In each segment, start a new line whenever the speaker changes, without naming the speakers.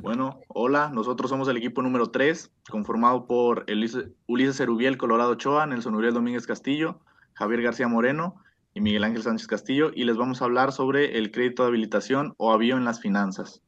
Bueno, hola, nosotros somos el equipo número 3, conformado por Ulises Erubiel Colorado Ochoa, Nelson Uriel Domínguez Castillo, Javier García Moreno y Miguel Ángel Sánchez Castillo, y les vamos a hablar sobre el crédito de habilitación o avío en las finanzas.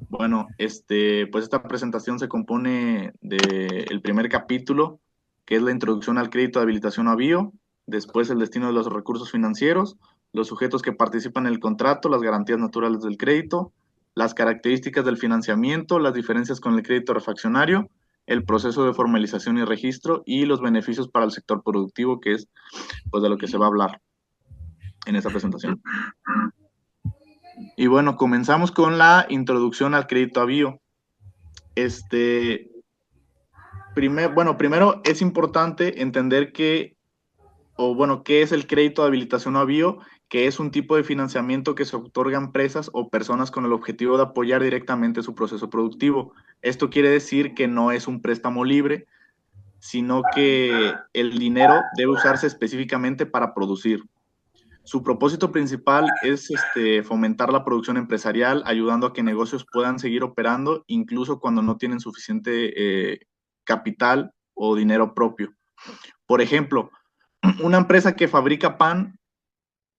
Bueno, pues esta presentación se compone del primer capítulo, que es la introducción al crédito de habilitación o avío, después el destino de los recursos financieros, los sujetos que participan en el contrato, las garantías naturales del crédito, las características del financiamiento, las diferencias con el crédito refaccionario, el proceso de formalización y registro y los beneficios para el sector productivo, que es pues de lo que se va a hablar en esta presentación. Y bueno, comenzamos con la introducción al crédito avío. Este, primero es importante entender qué es el crédito de habilitación o avío, que es un tipo de financiamiento que se otorga a empresas o personas con el objetivo de apoyar directamente su proceso productivo. Esto quiere decir que no es un préstamo libre, sino que el dinero debe usarse específicamente para producir. Su propósito principal es fomentar la producción empresarial, ayudando a que negocios puedan seguir operando incluso cuando no tienen suficiente capital o dinero propio. Por ejemplo, una empresa que fabrica pan,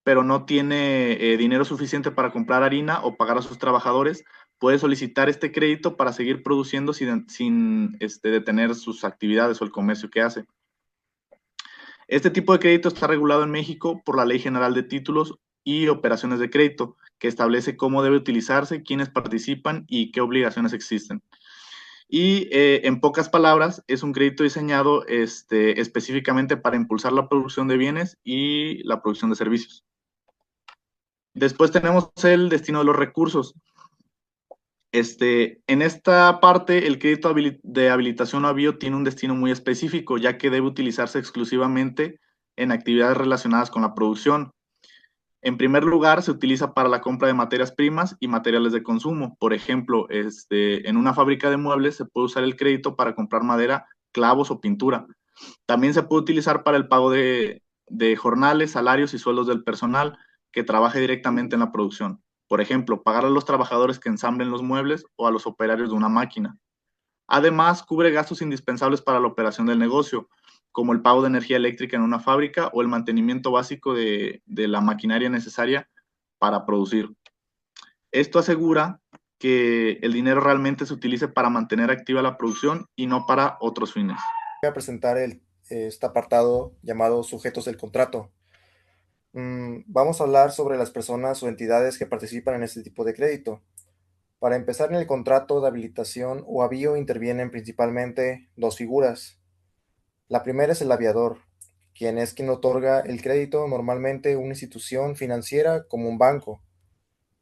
pero no tiene dinero suficiente para comprar harina o pagar a sus trabajadores, puede solicitar este crédito para seguir produciendo sin detener sus actividades o el comercio que hace. Este tipo de crédito está regulado en México por la Ley General de Títulos y Operaciones de Crédito, que establece cómo debe utilizarse, quiénes participan y qué obligaciones existen. Y en pocas palabras, es un crédito diseñado específicamente para impulsar la producción de bienes y la producción de servicios. Después tenemos el destino de los recursos. En esta parte, el crédito de habilitación o avío tiene un destino muy específico, ya que debe utilizarse exclusivamente en actividades relacionadas con la producción. En primer lugar, se utiliza para la compra de materias primas y materiales de consumo. Por ejemplo, en una fábrica de muebles se puede usar el crédito para comprar madera, clavos o pintura. También se puede utilizar para el pago de jornales, salarios y sueldos del personal que trabaje directamente en la producción. Por ejemplo, pagar a los trabajadores que ensamblen los muebles o a los operarios de una máquina. Además, cubre gastos indispensables para la operación del negocio, como el pago de energía eléctrica en una fábrica o el mantenimiento básico de la maquinaria necesaria para producir. Esto asegura que el dinero realmente se utilice para mantener activa la producción y no para otros fines.
Voy a presentar este apartado llamado sujetos del contrato. Vamos a hablar sobre las personas o entidades que participan en este tipo de crédito. Para empezar, en el contrato de habilitación o avío intervienen principalmente dos figuras. La primera es el aviador, quien otorga el crédito, normalmente una institución financiera como un banco.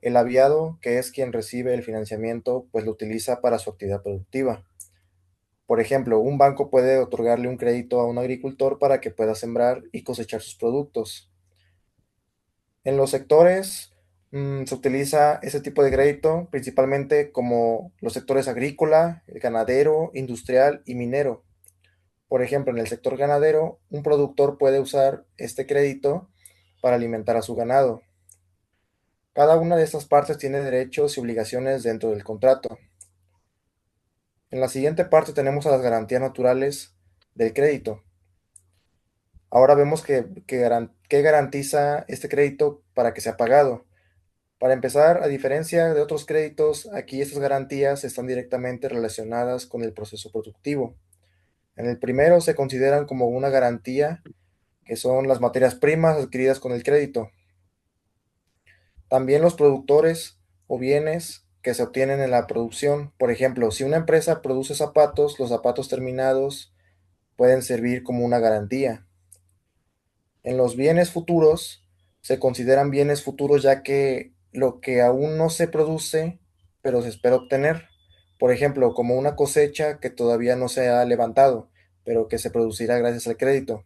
El aviado, que es quien recibe el financiamiento, pues lo utiliza para su actividad productiva. Por ejemplo, un banco puede otorgarle un crédito a un agricultor para que pueda sembrar y cosechar sus productos. En los sectores se utiliza ese tipo de crédito principalmente como los sectores agrícola, el ganadero, industrial y minero. Por ejemplo, en el sector ganadero, un productor puede usar este crédito para alimentar a su ganado. Cada una de estas partes tiene derechos y obligaciones dentro del contrato. En la siguiente parte tenemos a las garantías naturales del crédito. Ahora vemos qué garantiza este crédito para que sea pagado. Para empezar, a diferencia de otros créditos, aquí estas garantías están directamente relacionadas con el proceso productivo. En el primero se consideran como una garantía, que son las materias primas adquiridas con el crédito. También los productores o bienes que se obtienen en la producción. Por ejemplo, si una empresa produce zapatos, los zapatos terminados pueden servir como una garantía. En los bienes futuros se consideran bienes futuros ya que lo que aún no se produce, pero se espera obtener. Por ejemplo, como una cosecha que todavía no se ha levantado, pero que se producirá gracias al crédito.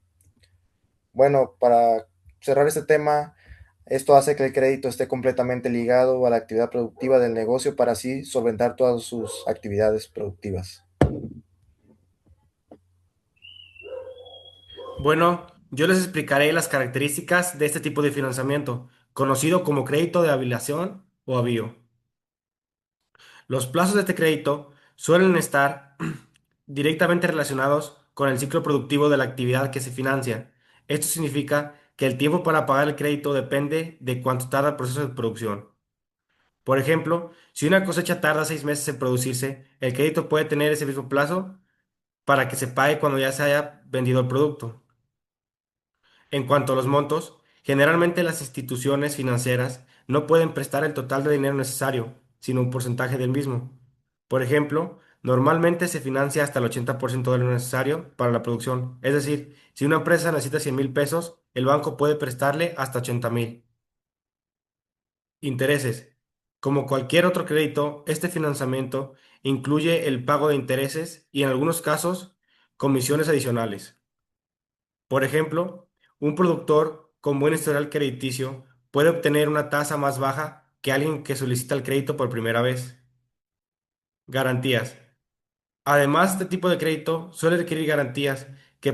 Bueno, para cerrar este tema, esto hace que el crédito esté completamente ligado a la actividad productiva del negocio para así solventar todas sus actividades productivas.
Bueno, yo les explicaré las características de este tipo de financiamiento, conocido como crédito de habilitación o avío. Los plazos de este crédito suelen estar directamente relacionados con el ciclo productivo de la actividad que se financia. Esto significa que el tiempo para pagar el crédito depende de cuánto tarda el proceso de producción. Por ejemplo, si una cosecha tarda 6 meses en producirse, el crédito puede tener ese mismo plazo para que se pague cuando ya se haya vendido el producto. En cuanto a los montos, generalmente las instituciones financieras no pueden prestar el total de dinero necesario, sino un porcentaje del mismo. Por ejemplo, normalmente se financia hasta el 80% de lo necesario para la producción. Es decir, si una empresa necesita 100,000 pesos, el banco puede prestarle hasta 80,000. Intereses. Como cualquier otro crédito, este financiamiento incluye el pago de intereses y en algunos casos, comisiones adicionales. Por ejemplo, un productor con buen historial crediticio puede obtener una tasa más baja que alguien que solicita el crédito por primera vez. Garantías. Además, este tipo de crédito suele requerir garantías que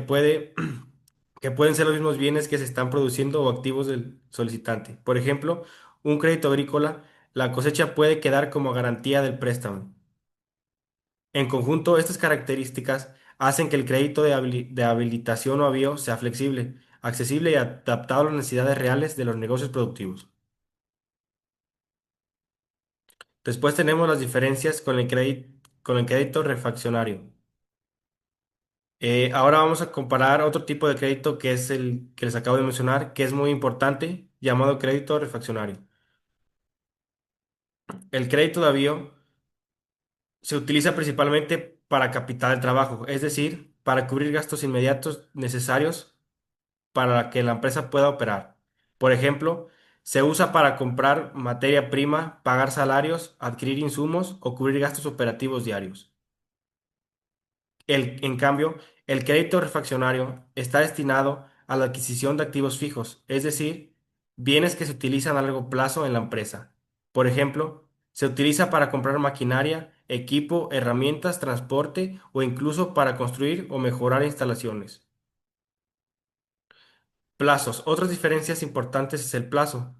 que pueden ser los mismos bienes que se están produciendo o activos del solicitante. Por ejemplo, un crédito agrícola, la cosecha puede quedar como garantía del préstamo. En conjunto, estas características hacen que el crédito de habilitación o avío sea flexible, accesible y adaptado a las necesidades reales de los negocios productivos. Después tenemos las diferencias con el crédito refaccionario. Ahora vamos a comparar otro tipo de crédito que es el que les acabo de mencionar, que es muy importante, llamado crédito refaccionario. El crédito de avío se utiliza principalmente para capital de trabajo, es decir, para cubrir gastos inmediatos necesarios para que la empresa pueda operar. Por ejemplo, se usa para comprar materia prima, pagar salarios, adquirir insumos o cubrir gastos operativos diarios. En cambio, el crédito refaccionario está destinado a la adquisición de activos fijos, es decir, bienes que se utilizan a largo plazo en la empresa. Por ejemplo, se utiliza para comprar maquinaria, equipo, herramientas, transporte o incluso para construir o mejorar instalaciones. Plazos. Otras diferencias importantes es el plazo.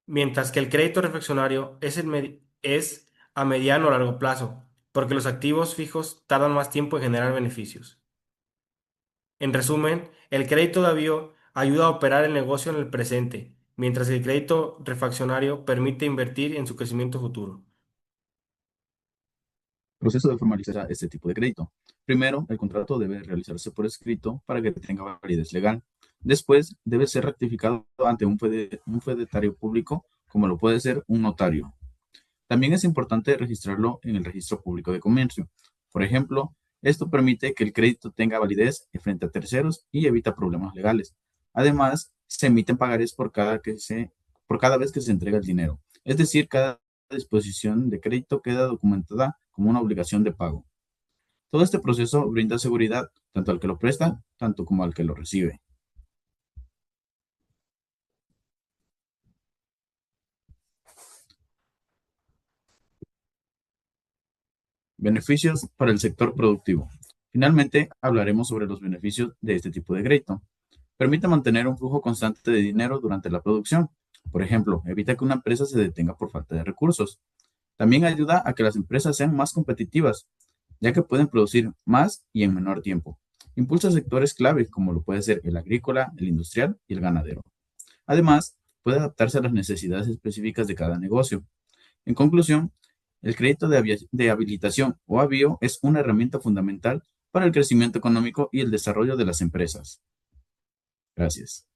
Mientras que el crédito refaccionario es a mediano o largo plazo, porque los activos fijos tardan más tiempo en generar beneficios. En resumen, el crédito de avío ayuda a operar el negocio en el presente, mientras que el crédito refaccionario permite invertir en su crecimiento futuro.
Proceso de formalizar este tipo de crédito. Primero, el contrato debe realizarse por escrito para que tenga validez legal. Después, debe ser ratificado ante un fedatario público, como lo puede ser un notario. También es importante registrarlo en el Registro Público de Comercio. Por ejemplo, esto permite que el crédito tenga validez frente a terceros y evita problemas legales. Además, se emiten pagarés por cada vez que se entrega el dinero. Es decir, cada disposición de crédito queda documentada como una obligación de pago. Todo este proceso brinda seguridad tanto al que lo presta, tanto como al que lo recibe. Beneficios para el sector productivo. Finalmente, hablaremos sobre los beneficios de este tipo de crédito. Permite mantener un flujo constante de dinero durante la producción. Por ejemplo, evita que una empresa se detenga por falta de recursos. También ayuda a que las empresas sean más competitivas, ya que pueden producir más y en menor tiempo. Impulsa sectores clave como lo puede ser el agrícola, el industrial y el ganadero. Además, puede adaptarse a las necesidades específicas de cada negocio. En conclusión, el crédito de habilitación o avío es una herramienta fundamental para el crecimiento económico y el desarrollo de las empresas. Gracias.